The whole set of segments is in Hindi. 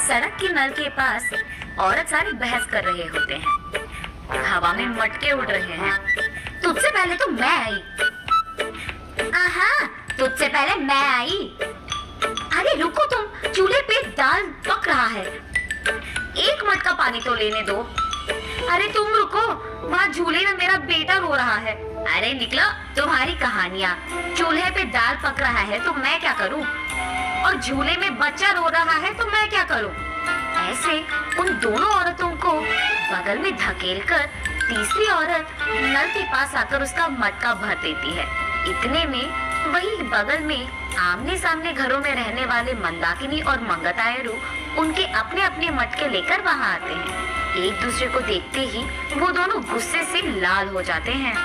सड़क के नल के पास औरत सारी बहस कर रहे होते हैं। हवा में मटके उड़ रहे हैं। तुझसे पहले तो मैं आई। तुझसे पहले मैं आई। अरे रुको तुम, चूल्हे पे दाल पक रहा है, एक मटका पानी तो लेने दो। अरे तुम रुको, वहाँ झूले में मेरा बेटा रो रहा है। अरे निकलो, तुम्हारी कहानियाँ। चूल्हे पे दाल पक रहा है तो मैं क्या करूँ, और झूले में बच्चा रो रहा है तो मैं क्या करूँ। ऐसे उन दोनों औरतों को बगल में धकेलकर तीसरी औरत नल के पास आकर उसका मटका भर देती है। इतने में वही बगल में आमने सामने घरों में रहने वाले मंदाकिनी और मंगतायरू उनके अपने अपने मटके लेकर वहाँ आते हैं। एक दूसरे को देखते ही वो दोनों गुस्से से लाल हो जाते हैं।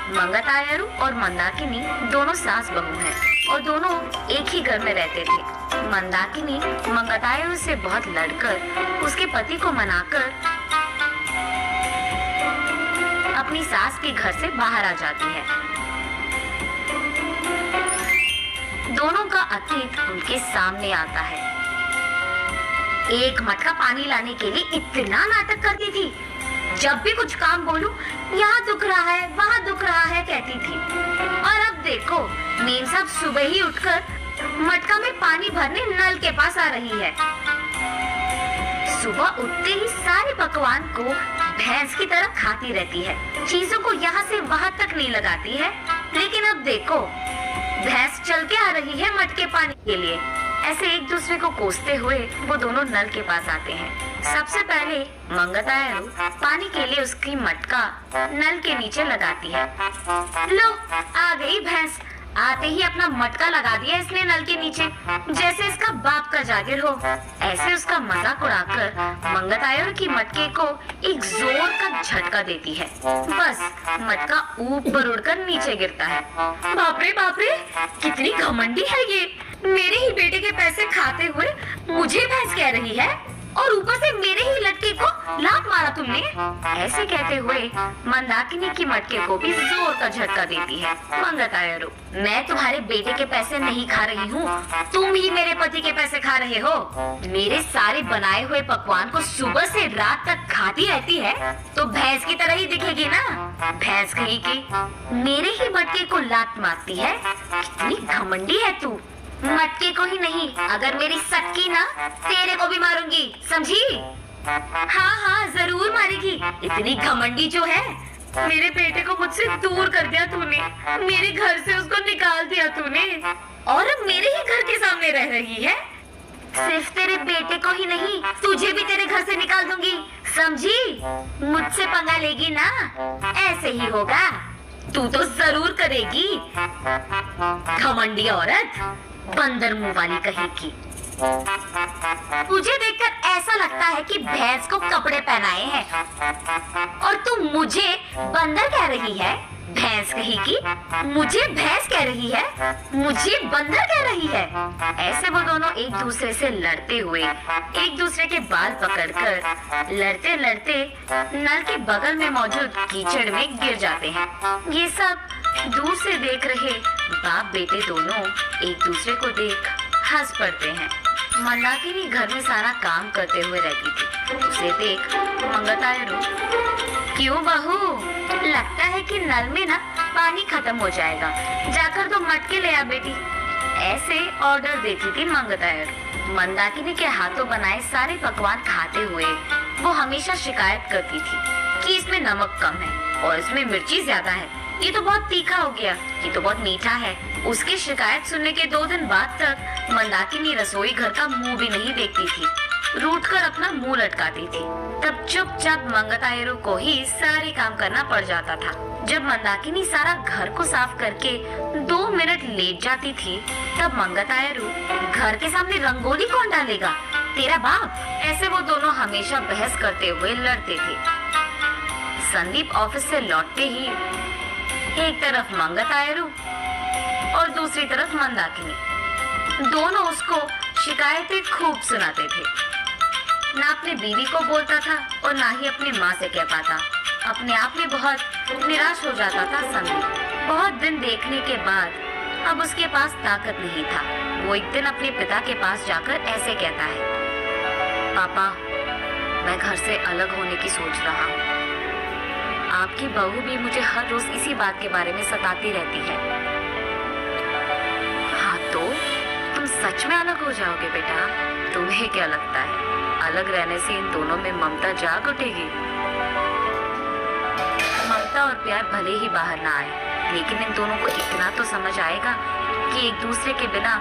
मंगतायरू और मंदाकिनी दोनों सास बहू हैं और दोनों एक ही घर में रहते थे। मंदाकिनी मंगतायरू से बहुत लड़कर उसके पति को मनाकर अपनी सास के घर से बाहर आ जाती है। दोनों का अतीत उनके सामने आता है। एक मटका पानी लाने के लिए इतना नाटक करती थी। जब भी कुछ काम बोलूं, यहाँ दुख रहा है, वहाँ दुख रहा है कहती थी। और अब देखो, मेम साहब सुबह ही उठकर मटका में पानी भरने नल के पास आ रही है। सुबह उठते ही सारे पकवान को भैंस की तरह खाती रहती है, चीजों को यहाँ से वहाँ तक नहीं लगाती है। लेकिन अब देखो, भैंस चल के आ रही है मटके पानी के लिए। ऐसे एक दूसरे को कोसते हुए वो दोनों नल के पास आते हैं। सबसे पहले मंगतायरू पानी के लिए उसकी मटका नल के नीचे लगाती है। लो, आ गई भैंस। आते ही अपना मटका लगा दिया इसने नल के नीचे, जैसे इसका बाप का जागिर हो। ऐसे उसका मजाक उड़ाकर मंगतायरू की मटके को एक जोर का झटका देती है। बस मटका ऊपर उड़कर नीचे गिरता है। बाप रे, कितनी घमंडी है ये। मेरे ही बेटे के पैसे खाते हुए मुझे भैंस कह रही है, और ऊपर से मेरे ही लटके को लात मारा तुमने। ऐसे कहते हुए मंदाकिनी की मटके को भी जोर का झटका देती है। मंगतायरू, मैं तुम्हारे बेटे के पैसे नहीं खा रही हूँ, तुम ही मेरे पति के पैसे खा रहे हो। मेरे सारे बनाए हुए पकवान को सुबह से रात तक खाती रहती है तो भैंस की तरह ही दिखेगी ना। भैंस कहीं की मेरे ही मटके को लात मारती है। कितनी घमंडी है तू। मटके को ही नहीं, अगर मेरी सटकी ना, तेरे को भी मारूंगी, समझी? हाँ, जरूर मारेगी। इतनी घमंडी जो है। मेरे बेटे को मुझसे दूर कर दिया तूने, मेरे घर से उसको निकाल दिया तूने, और अब मेरे ही घर के सामने रह रही है। सिर्फ तेरे बेटे को ही नहीं, तुझे भी तेरे घर से निकाल दूंगी, समझी? मुझसे पंगा लेगी ना, ऐसे ही होगा। तू तो जरूर करेगी, घमंडी औरत, बंदर मुंह वाली कहेगी। तुझे देखकर ऐसा लगता है कि भैंस को कपड़े पहनाए हैं, और तू मुझे बंदर कह रही है। भैंस कहेगी, मुझे भैंस कह रही है, मुझे बंदर कह रही है। ऐसे वो दोनों एक दूसरे से लड़ते हुए एक दूसरे के बाल पकड़कर लड़ते लड़ते नल के बगल में मौजूद कीचड़ में गिर जाते हैं। ये सब दूर से देख रहे बाप बेटे दोनों एक दूसरे को देख हंस पड़ते हैं। मंदाकिनी घर में सारा काम करते हुए रहती थी। उसे देख मंगतायरू, क्यों बहू, लगता है कि नल में ना पानी खत्म हो जाएगा, जाकर तो मटके ले आ बेटी। ऐसे ऑर्डर देती थी मंगतायरू। मंदाकिनी के हाथों बनाए सारे पकवान खाते हुए वो हमेशा शिकायत करती थी कि इसमें नमक कम है और इसमें मिर्ची ज्यादा है, ये तो बहुत तीखा हो गया, ये तो बहुत मीठा है। उसकी शिकायत सुनने के 2 दिन बाद तक मंदाकिनी रसोई घर का मुंह भी नहीं देखती थी, रूठकर अपना मुंह लटकाती थी। तब चुपचाप मंगतायरू को ही सारे काम करना पड़ जाता था। जब मंदाकिनी सारा घर को साफ करके 2 मिनट लेट जाती थी, तब मंगतायरू, घर के सामने रंगोली कौन डालेगा, तेरा बाप। ऐसे वो दोनों हमेशा बहस करते हुए लड़ते थे। संदीप ऑफिस से लौटते ही एक तरफ मंगतायरू और दूसरी तरफ मंदाकिनी, दोनों उसको शिकायतें खूब सुनाते थे। ना अपने बीवी को बोलता था और ना ही अपनी माँ से कह पाता। अपने आप में बहुत निराश हो जाता था संदीप। बहुत दिन देखने के बाद अब उसके पास ताकत नहीं था। वो एक दिन अपने पिता के पास जाकर ऐसे कहता है, पापा, मैं घर से अलग होने की सोच रहा हूँ। आपकी बहू भी मुझे हर रोज इसी बात के बारे में सताती रहती है। हाँ तो तुम सच में अलग हो जाओगे बेटा? तुम्हें क्या लगता है अलग रहने से इन दोनों में ममता जाग उठेगी? ममता और प्यार भले ही बाहर ना आए, लेकिन इन दोनों को इतना तो समझ आएगा कि एक दूसरे के बिना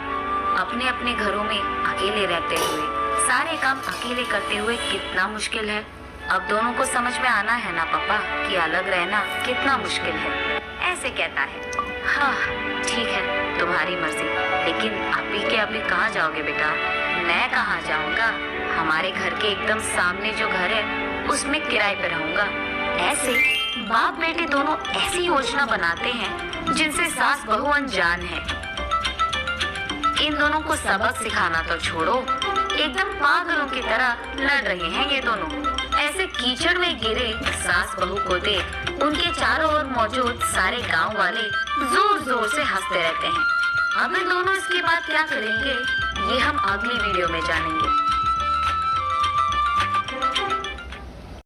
अपने अपने घरों में अकेले रहते हुए, सारे काम अकेले करते हुए कितना मुश्किल है। अब दोनों को समझ में आना है ना पापा कि अलग रहना कितना मुश्किल है। ऐसे कहता है। हाँ ठीक है, तुम्हारी मर्जी, लेकिन अभी के अभी कहाँ जाओगे बेटा? मैं कहाँ जाऊँगा? हमारे घर के एकदम सामने जो घर है उसमें किराए पे रहूँगा। ऐसे बाप बेटे दोनों ऐसी योजना बनाते हैं जिनसे सास बहू अनजान है। इन दोनों को सबक सिखाना तो छोड़ो, एकदम पागलों की तरह लड़ रहे हैं ये दोनों। ऐसे कीचड़ में गिरे सास बहू को देख उनके चारों ओर मौजूद सारे गांव वाले जोर जोर से हंसते रहते हैं। अब इन दोनों इसके बाद क्या करेंगे ये हम अगली वीडियो में जानेंगे।